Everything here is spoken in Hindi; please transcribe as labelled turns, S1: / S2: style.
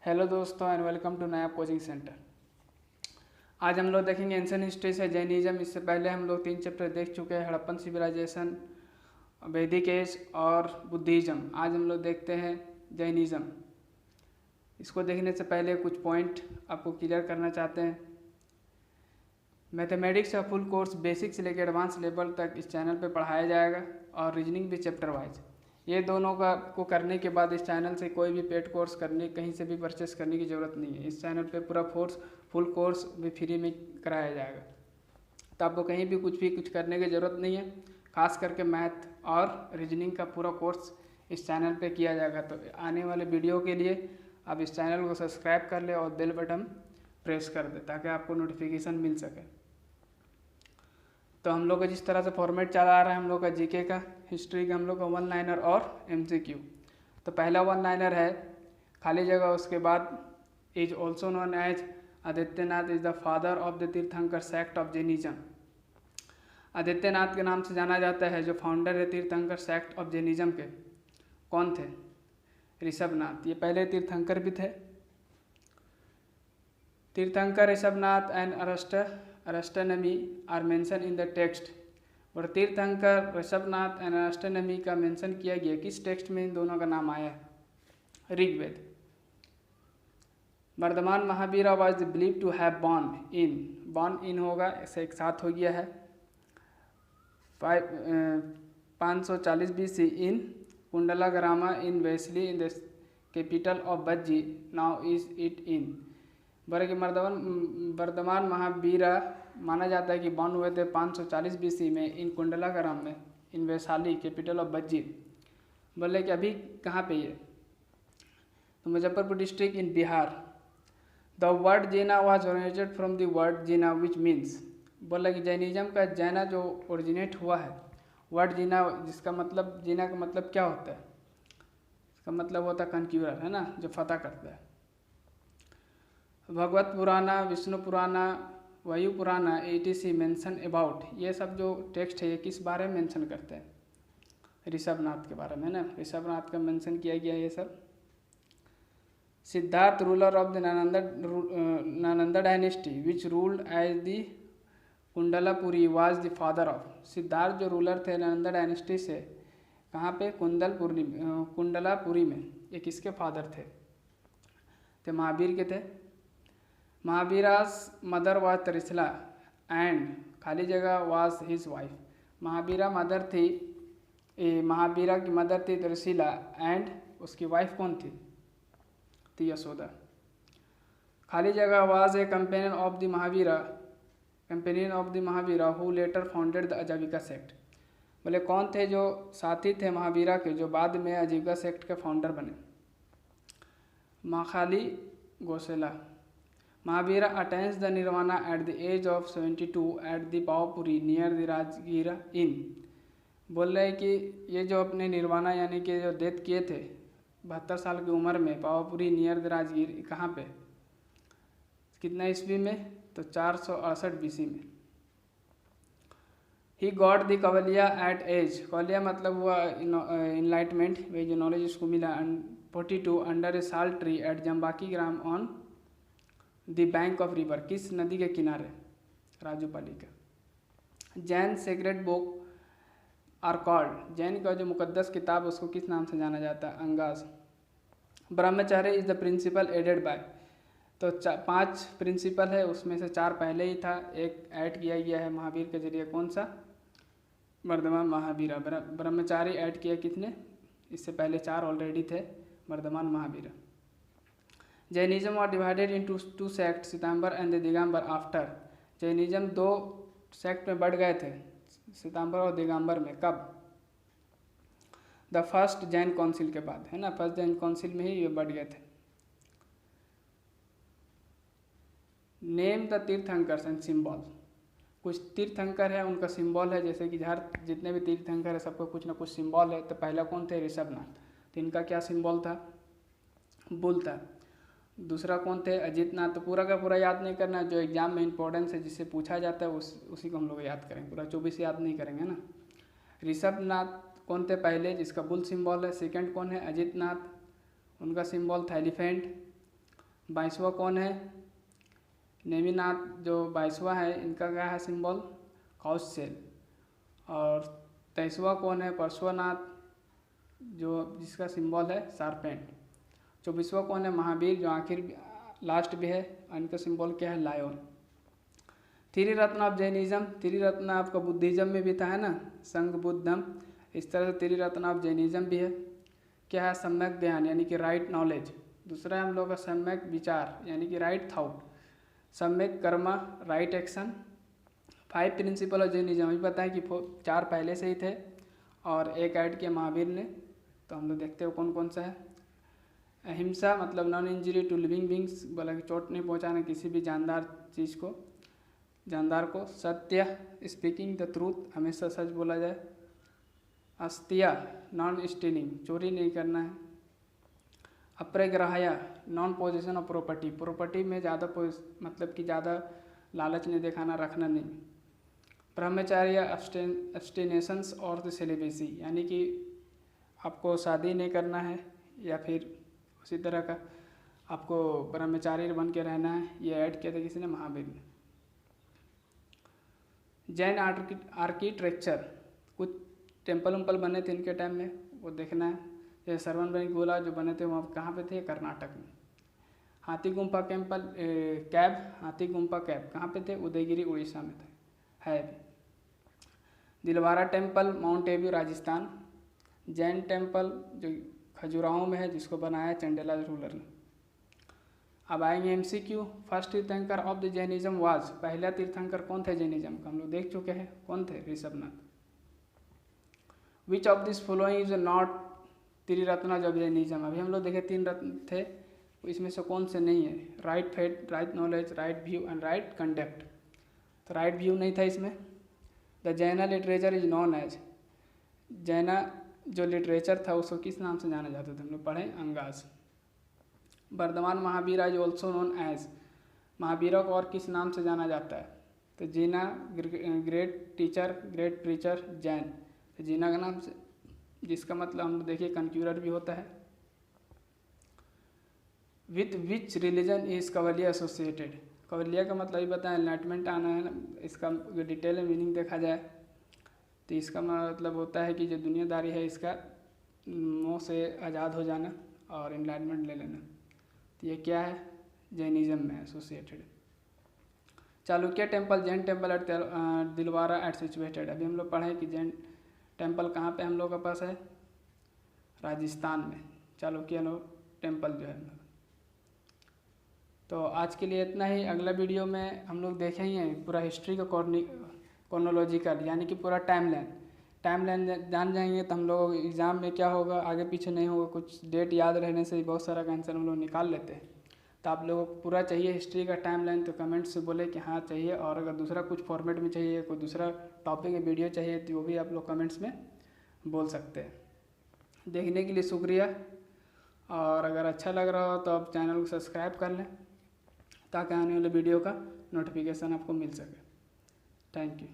S1: हेलो दोस्तों एंड वेलकम टू नया कोचिंग सेंटर। आज हम लोग देखेंगे एंशिएंट हिस्ट्री से जैनिज्म। इससे पहले हम लोग 3 चैप्टर देख चुके हैं, हड़प्पन सिविलाइजेशन, वैदिक एज और बुद्धिज़्म। आज हम लोग देखते हैं जैनिज्म। इसको देखने से पहले कुछ पॉइंट आपको क्लियर करना चाहते हैं। मैथमेटिक्स का फुल कोर्स बेसिक से लेकर एडवांस लेवल तक इस चैनल पर पढ़ाया जाएगा और रीजनिंग भी चैप्टर वाइज। ये दोनों को करने के बाद इस चैनल से कोई भी पेड कोर्स करने कहीं से भी परचेस करने की ज़रूरत नहीं है। इस चैनल पे पूरा फुल कोर्स भी फ्री में कराया जाएगा, तो आपको कहीं भी कुछ करने की ज़रूरत नहीं है। खास करके मैथ और रीजनिंग का पूरा कोर्स इस चैनल पे किया जाएगा। तो आने वाले वीडियो के लिए आप इस चैनल को सब्सक्राइब कर ले और बेल बटन प्रेस कर दे ताकि आपको नोटिफिकेशन मिल सके। तो हम लोग का जिस तरह से फॉर्मेट चला आ रहा है, हम लोग का जीके का, हिस्ट्री का हम लोग का वन लाइनर और एमसीक्यू। तो पहला वन लाइनर है खाली जगह, उसके बाद is also known as Adityanath is the father of the Tirthankar sect of Jainism. Adityanath के नाम से जाना जाता है जो फाउंडर है तीर्थंकर सेक्ट ऑफ जैनिज्म के। कौन थे? ऋषभनाथ। ये पहले तीर्थंकर भी थे। Tirthankar, Rishabhanath and Arishtanemi are mention in the text. और तीर्थंकर, ऋषभनाथ एंड अरस्टोनमी का मेंशन किया गया। किस टेक्स्ट में इन दोनों का नाम आया है? Rigveda. Vardhaman Mahavira was believe to have born in होगा, ऐसे एक साथ हो गया है। 540 BC in Kundala grama in Vaishali in the capital of Vajji now is it in. बल्कि वर्धमान महावीरा माना जाता है कि बॉर्न हुए थे 540 BC में इन कुंडला ग्राम में इन वैशाली कैपिटल ऑफ बज्जी। बोले कि अभी कहाँ पे ये? तो Muzaffarpur district in Bihar. The word Jaina was originated from the word Jaina which means. बोला कि जैनिज्म का जैना जो ओरिजिनेट हुआ है, वर्ड जीना, जिसका मतलब, जीना का मतलब क्या होता है? इसका मतलब होता है कनक्यूरर, है ना, जो फतह करता है। भगवत पुराना, विष्णु पुराना, वायु पुराना, etc मेंशन अबाउट। ये सब जो टेक्स्ट है ये किस बारे में मेंशन करते हैं? ऋषभनाथ के बारे में, ना, ऋषभनाथ का मेंशन किया गया ये सब। Siddhartha ruler of the Nalanda dynasty which ruled as the Kundalapuri was the father of. Siddhartha जो रूलर थे नालंदा डायनेस्टी से, कहाँ पे? कुंडलापुरी में। ये किसके फादर थे? तो महावीर के थे। महावीरास मदर वाज त्रिशला एंड खाली जगह was his wife. Mahavira mother थी, महावीरा की मदर थी त्रिशिला एंड उसकी वाइफ कौन थी? थी यशोदा। खाली जगह was a companion of the Mahavira who letter founded the आजीविका सेक्ट। बोले कौन थे जो साथी थे महावीरा के जो बाद में आजीविका सेक्ट के फाउंडर बने? Makkhali Gosala. Mahavira attains the nirvana at the age of 72 at the Pawapuri near the Rajgir in. बोल रहे कि ये जो अपने निर्वाणा यानी कि जो डेथ किए थे 72 साल की उम्र में पावापुरी नियर द राजगीर, कहाँ पे, कितना ईस्वी में? तो 468 BC में। He got the kaivalya at age. कवलिया मतलब हुआ इनलाइटमेंट, वे जो नॉलेज उसको मिला। 42 under a sal tree at Jambhika gram on the bank of river. किस नदी के किनारे? राजूपाली का। Jain sacred book are called. Jain का जो मुकद्दस किताब उसको किस नाम से जाना जाता है? Angas. Brahmacharya is the principle added by. तो 5 प्रिंसिपल है, उसमें से 4 पहले ही था, एक ऐड किया गया है महावीर के जरिए। कौन सा? वर्धमान महावीरा। ब्रह्मचारी ऐड किया कितने? इससे पहले 4 ऑलरेडी थे, वर्धमान महावीरा। जैनिज्म और divided into 2 sect, September and Digambar after. Jainism 2 sect में बढ़ गए थे, सितंबर और दिगंबर में। कब? द फर्स्ट जैन काउंसिल के बाद, है ना, फर्स्ट जैन काउंसिल में ही ये बढ़ गए थे। Name the Tirthankars and symbol. कुछ तीर्थंकर है, उनका सिंबल है, जैसे कि हर जितने भी तीर्थंकर है सबको कुछ ना कुछ सिंबल है। तो पहला कौन थे? ऋषभनाथ। तो इनका क्या सिंबल था? बुल था। दूसरा कौन थे? अजितनाथ। तो पूरा का पूरा याद नहीं करना, जो एग्जाम में इंपॉर्टेंस है, जिससे पूछा जाता है उसी को हम लोग याद करेंगे, पूरा 24 याद नहीं करेंगे ना। ऋषभनाथ कौन थे पहले, जिसका बुल सिंबल है। सेकंड कौन है? अजितनाथ, उनका सिंबल था एलिफेंट। 22वां कौन है? नेमिनाथ जो 22वां है, इनका क्या है सिंबल? Couch cell. और 23वां कौन है? पार्श्वनाथ, जो जिसका सिंबल है सार्पेंट। 24वां कौन है? महावीर, जो आखिर लास्ट भी है, इनका सिंबल क्या है? लायन। त्रिरत्न ऑफ जैनिज्म, त्रिरत्न आपका बुद्धिज्म में भी था है ना, संघ बुद्धम, इस तरह से त्रिरत्न ऑफ जैनिज्म भी है। क्या है? सम्यक ज्ञान यानी कि राइट नॉलेज। दूसरा है हम लोग का सम्यक विचार यानी कि राइट थाउट। सम्यक कर्म, right action. 5 principle of Jainism, अभी पता है कि 4 पहले से ही थे और एक ऐड किया महावीर ने, तो हम लोग देखते हो कौन कौन सा है। अहिंसा मतलब non injury to living beings, बोला कि चोट नहीं पहुंचाना किसी भी जानदार चीज़ को, जानदार को। सत्य स्पीकिंग द ट्रूथ, हमेशा सच बोला जाए। अस्त्या नॉन स्टीलिंग, चोरी नहीं करना है। Aparigraha non possession of property, property में ज़्यादा मतलब कि ज़्यादा लालच नहीं दिखाना, रखना नहीं। ब्रह्मचार्य एब्स्टिनेशंस और द सेलिबेसी, यानी कि आपको शादी नहीं करना है या फिर उसी तरह का आपको ब्रह्मचारी बन के रहना है, ये ऐड किया था किसी ने? महावीर ने। जैन आर्किटेक्चर, कुछ टेम्पल उम्पल बने थे इनके टाइम में, वो देखना है। जैसे सरवन बेंगुला जो बने थे वहाँ कहाँ पे थे? कर्नाटक में। हाथी गुम्फा कैब, हाथी गुम्फा कैब कहाँ पे थे? उदयगिरी उड़ीसा में थे, है भी। Dilwara temple mount above Rajasthan. Jain temple जो खजुराहो में है, जिसको बनाया चंडेला रूलर ने। अब आएंगे MCQ। फर्स्ट तीर्थंकर ऑफ द जैनिज्म वाज, पहला तीर्थंकर कौन थे जैनिज्म का? हम लोग देख चुके हैं कौन थे? Rishabhanath. Which of this following is not Triratna of Jainism, अभी हम लोग देखे 3 रत्न थे, इसमें से कौन से नहीं है? Right faith, right knowledge, right view and right conduct. तो राइट व्यू नहीं था इसमें। द जैना लिटरेचर इज नॉन एज, जैना जो लिटरेचर था उसको किस नाम से जाना जाता था? हम लोग पढ़े Angas. Vardhaman Mahavir is also known as, महावीरों को और किस नाम से जाना जाता है? तो Jina great teacher, great preacher, Jain. तो जीना का नाम से, जिसका मतलब हम देखिए कन्क्यूरर भी होता है। With which religion is kaivalya associated, कवलिया का मतलब ये बताएं, एनलाइटमेंट आना है ना, इसका डिटेल में मीनिंग देखा जाए तो इसका मतलब होता है कि जो दुनियादारी है इसका मोह से आज़ाद हो जाना और एनलाइटमेंट ले लेना। तो ये क्या है? जैनिज्म में associated. Chalukya temple, Jain temple at Dilwara at situated, अभी हम लोग पढ़े कि जैन टेम्पल कहाँ पे हम लोग के पास है? राजस्थान में, चालुक्य टेम्पल जो है। तो आज के लिए इतना ही। अगला वीडियो में हम लोग देखेंगे पूरा हिस्ट्री का कॉर्नोलॉजिकल, यानी कि पूरा टाइमलाइन जान जाएंगे तो हम लोग एग्ज़ाम में क्या होगा, आगे पीछे नहीं होगा, कुछ डेट याद रहने से ही बहुत सारा का आंसर हम लोग निकाल लेते हैं। तो आप लोगों को पूरा चाहिए हिस्ट्री का टाइमलाइन तो कमेंट से बोले कि हाँ चाहिए, और अगर दूसरा कुछ फॉर्मेट में चाहिए, कोई दूसरा टॉपिक में वीडियो चाहिए तो वो भी आप लोग कमेंट्स में बोल सकते हैं। देखने के लिए शुक्रिया, और अगर अच्छा लग रहा हो तो आप चैनल को सब्सक्राइब कर लें ताकि आने वाले वीडियो का नोटिफिकेशन आपको मिल सके। Thank you.